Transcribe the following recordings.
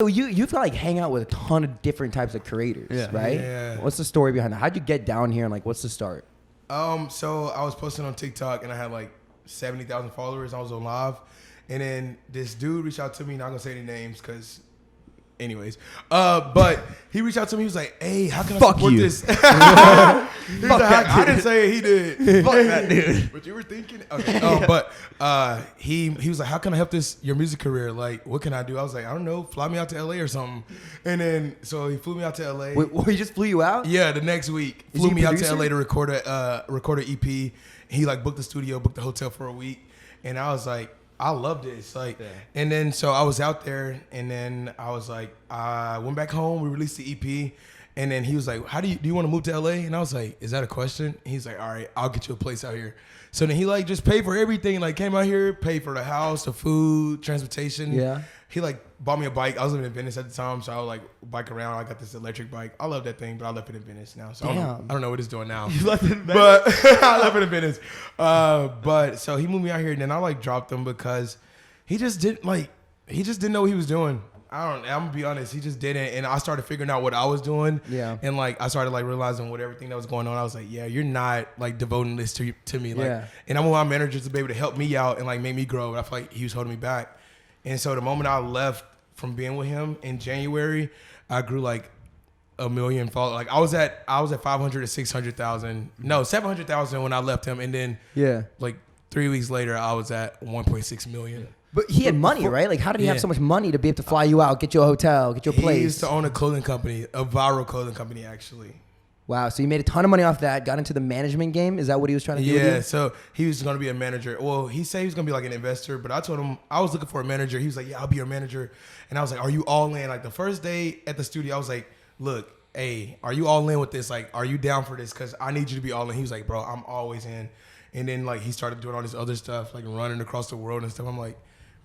So you've like hang out with a ton of different types of creators, right? Yeah. What's the story behind that? How'd you get down here and like what's the start? So I was posting on TikTok and I had like 70,000 followers. I was on live, and then this dude reached out to me. Not gonna say any names, cause, anyways, but he reached out to me. He was like, "Hey, how can I support this?" He was like, I didn't say it, he did. Fuck that dude. But you were thinking, okay. But he was like, "How can I help your music career? Like, what can I do?" I was like, "I don't know, fly me out to LA or something." And then so he flew me out to LA. Wait, he just flew you out? Yeah, the next week Is flew he a me out to producer? LA to record a EP. He like booked the studio, booked the hotel for a week, and I was like, I love this. Like, and then so I was out there, and then I was like, I went back home. We released the EP, and then he was like, "How do you want to move to LA?" And I was like, "Is that a question?" And he's like, "All right, I'll get you a place out here." So then he like just paid for everything. Like came out here, paid for the house, the food, transportation. Yeah. He like bought me a bike. I was living in Venice at the time, so I would like bike around. I got this electric bike. I love that thing, but I left it in Venice now. So I don't know what it's doing now. You left it in Venice? But I left it in Venice. But so he moved me out here, and then I like dropped him because he just didn't know what he was doing. I'm gonna be honest, he just didn't. And I started figuring out what I was doing. Yeah. And like I started like realizing what everything that was going on. I was like, yeah, you're not like devoting this to me. Like, Yeah. And I want my manager to be able to help me out and like make me grow. And I feel like he was holding me back. And so the moment I left from being with him in January, I grew like 1 million followers. Like I was at 500 to 600,000. No, 700,000 when I left him, and then like 3 weeks later I was at 1.6 million. But he had money, right? Like how did he have so much money to be able to fly you out, get you a hotel, get you a place? He used to own a clothing company, a viral clothing company actually. Wow, so you made a ton of money off that, got into the management game. Is that what he was trying to do with you? Yeah, so he was going to be a manager. Well, he said he was going to be like an investor, but I told him I was looking for a manager. He was like, yeah, I'll be your manager. And I was like, are you all in? Like the first day at the studio, I was like, look, hey, are you all in with this? Like, are you down for this? Because I need you to be all in. He was like, bro, I'm always in. And then like he started doing all this other stuff, like running across the world and stuff. I'm like,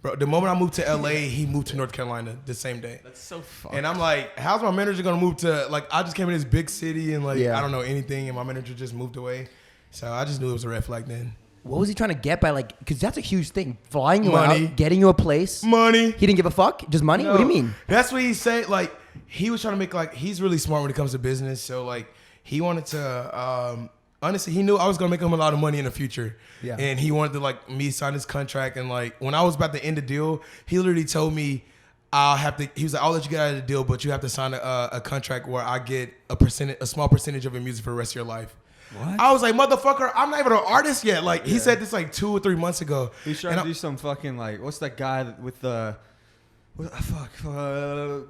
bro, the moment I moved to LA, he moved to North Carolina the same day. That's so fun. And I'm like, how's my manager gonna move to, like, I just came in this big city and like, I don't know anything, and my manager just moved away. So I just knew it was a red flag then. What was he trying to get by, like, because that's a huge thing. Flying you Money. out, getting you a place. Money. He didn't give a fuck? Just money? No. What do you mean? That's what he said. Like, he was trying to make, like, he's really smart when it comes to business. So, like, he wanted to, honestly, he knew I was going to make him a lot of money in the future. Yeah. And he wanted to, like, me sign his contract. And, like, when I was about to end the deal, he literally told me he was like, I'll let you get out of the deal, but you have to sign a contract where I get a small percentage of your music for the rest of your life. What? I was like, motherfucker, I'm not even an artist yet. Like, he said this like 2 or 3 months ago. He's trying to do some fucking, like, what's that guy with the, NWA,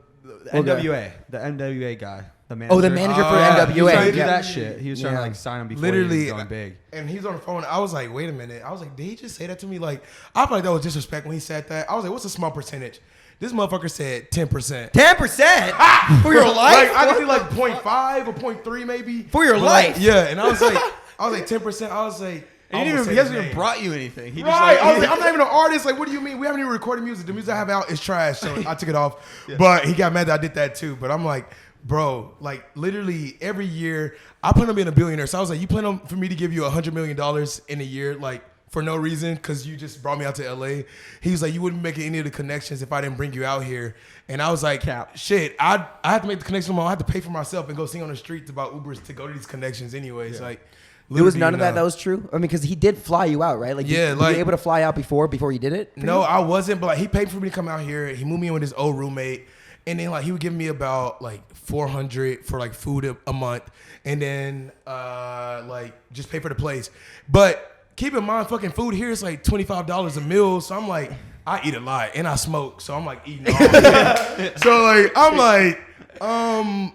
the NWA guy. The manager. Oh, the manager for NWA. He was trying to do that shit. He was trying to like sign him before he was going big. And he's on the phone. I was like, wait a minute. I was like, did he just say that to me? Like, I feel like that was disrespect when he said that. I was like, what's a small percentage? This motherfucker said 10%. 10%? For your life? Like, I could see like 0.5 or 0.3 maybe. For your life? Like, yeah. And I was like 10%. I was like, he hasn't even brought you anything. He right. Just like, I was like, I'm not even an artist. Like, what do you mean? We haven't even recorded music. The music I have out is trash. So I took it off. Yeah. But he got mad that I did that too. But I'm like, bro, like literally every year I plan on being a billionaire. So I was like, you plan on for me to give you $100 million in a year, like for no reason, because you just brought me out to LA. He was like, you wouldn't make any of the connections if I didn't bring you out here. And I was like, shit, I have to make the connection. I have to pay for myself and go sing on the streets about Ubers to go to these connections anyways. Yeah. Like, there was none of that was true? I mean, because he did fly you out, right? Like, yeah, were you able to fly out before he did it? No, I wasn't. But like, he paid for me to come out here. He moved me in with his old roommate. And then like he would give me about like $400 for like food a month, and then like just pay for the place. But keep in mind, fucking food here is like $25 a meal. So I'm like, I eat a lot and I smoke, so I'm like eating all day. So like I'm like,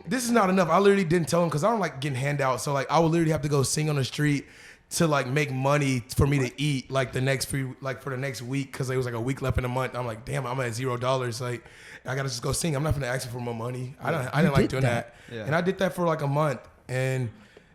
this is not enough. I literally didn't tell him because I don't like getting handouts. So like I would literally have to go sing on the street to like make money for me to eat like the next for the next week, because there was like a week left in the month. I'm like, damn, I'm at $0. Like I gotta just go sing. I'm not gonna ask for more money. I didn't like doing that. Yeah. And I did that for like a month, and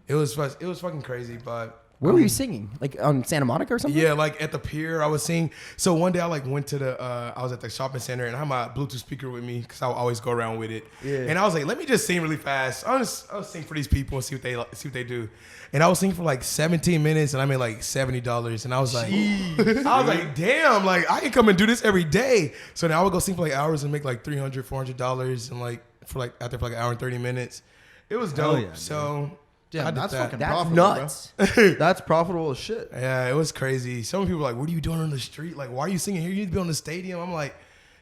it was fucking crazy. But Where were you singing? Like on Santa Monica or something? Yeah, like at the pier, I was singing. So one day I like went to I was at the shopping center and I had my Bluetooth speaker with me because I would always go around with it. Yeah. And I was like, let me just sing really fast. I'll sing for these people and see what they do. And I was singing for like 17 minutes and I made like $70. And I was like, damn, like I can come and do this every day. So now I would go sing for like hours and make like $300, $400 and like for like an hour and 30 minutes. It was dope. Yeah, so. Yeah, that's fucking That's profitable, nuts. bro. That's profitable as shit. Yeah, it was crazy. Some people were like, what are you doing on the street? Like, why are you singing here? You need to be on the stadium. I'm like,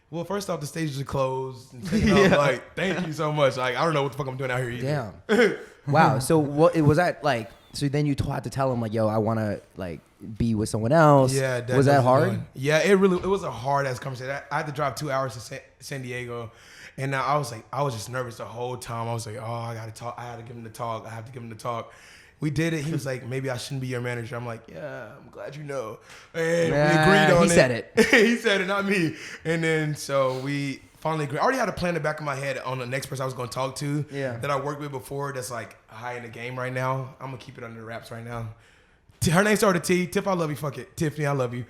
well, first off, the stage is closed. And second off, like, thank you so much. Like, I don't know what the fuck I'm doing out here either. Damn. Wow. So what was that like? So then you had to tell him like, yo, I want to like be with someone else. Yeah. Was that hard? Yeah, it was a hard ass conversation. I had to drive 2 hours to San Diego. And now I was just nervous the whole time. I was like, oh, I got to talk. I had to give him the talk. I have to give him the talk. We did it. He was like, maybe I shouldn't be your manager. I'm like, yeah, I'm glad you know. And we agreed on it. He said it. He said it, not me. And then so we finally agreed. I already had a plan in the back of my head on the next person I was going to talk to that I worked with before that's like high in the game right now. I'm going to keep it under the wraps right now. Her name started T. Tiff, I love you. Fuck it. Tiffany, I love you.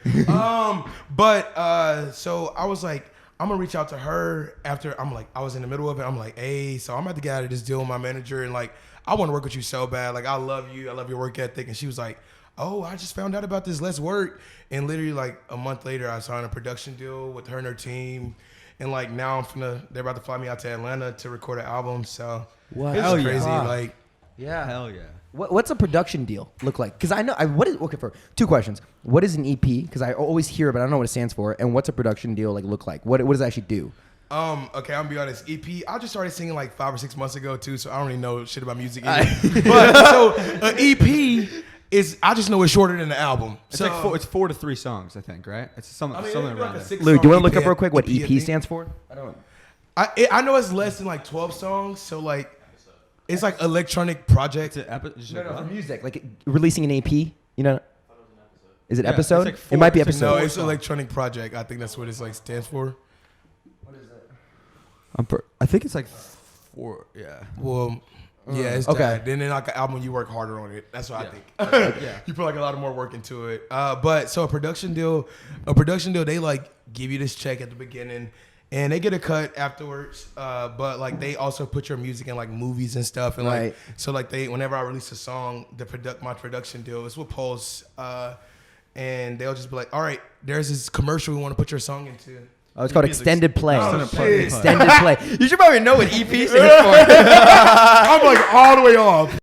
So I was like, I'm going to reach out to her after I was in the middle of it. I'm like, hey, so I'm about to get out of this deal with my manager and like, I want to work with you so bad. Like, I love you. I love your work ethic. And she was like, oh, I just found out about this. Let's work. And literally, like, a month later, I signed a production deal with her and her team. And, like, now they're about to fly me out to Atlanta to record an album. So, it's crazy. Yeah. Like, yeah. Hell yeah. What's a production deal look like? Because I know, for 2 questions. What is an EP? Because I always hear it, but I don't know what it stands for. And what's a production deal like look like? What does it actually do? Okay, I'm gonna be honest. EP, I just started singing like 5 or 6 months ago too, so I don't really know shit about music either. But so an EP is, I just know it's shorter than the album. It's like it's 4 to 3 songs, I think, right? It's something around there. Lou, do you want to look up real quick what EP stands for? I know it's less than like 12 songs, so like it's like electronic project. For music, like releasing an EP. You know, is it episode? Like it might be episode. No, it's electronic project. I think that's what it's like stands for. I think it's like 4. Yeah. Well, yeah, it's okay. that. Then like an album, you work harder on it. That's what I think. You put like a lot of more work into it. But so a production deal, they like give you this check at the beginning, and they get a cut afterwards. But like they also put your music in like movies and stuff, and like so like whenever I release a song, my production deal is with Pulse, and they'll just be like, all right, there's this commercial we want to put your song into. Oh, it's called extended play. Extended play. You should probably know what EP stands for. I'm like all the way off.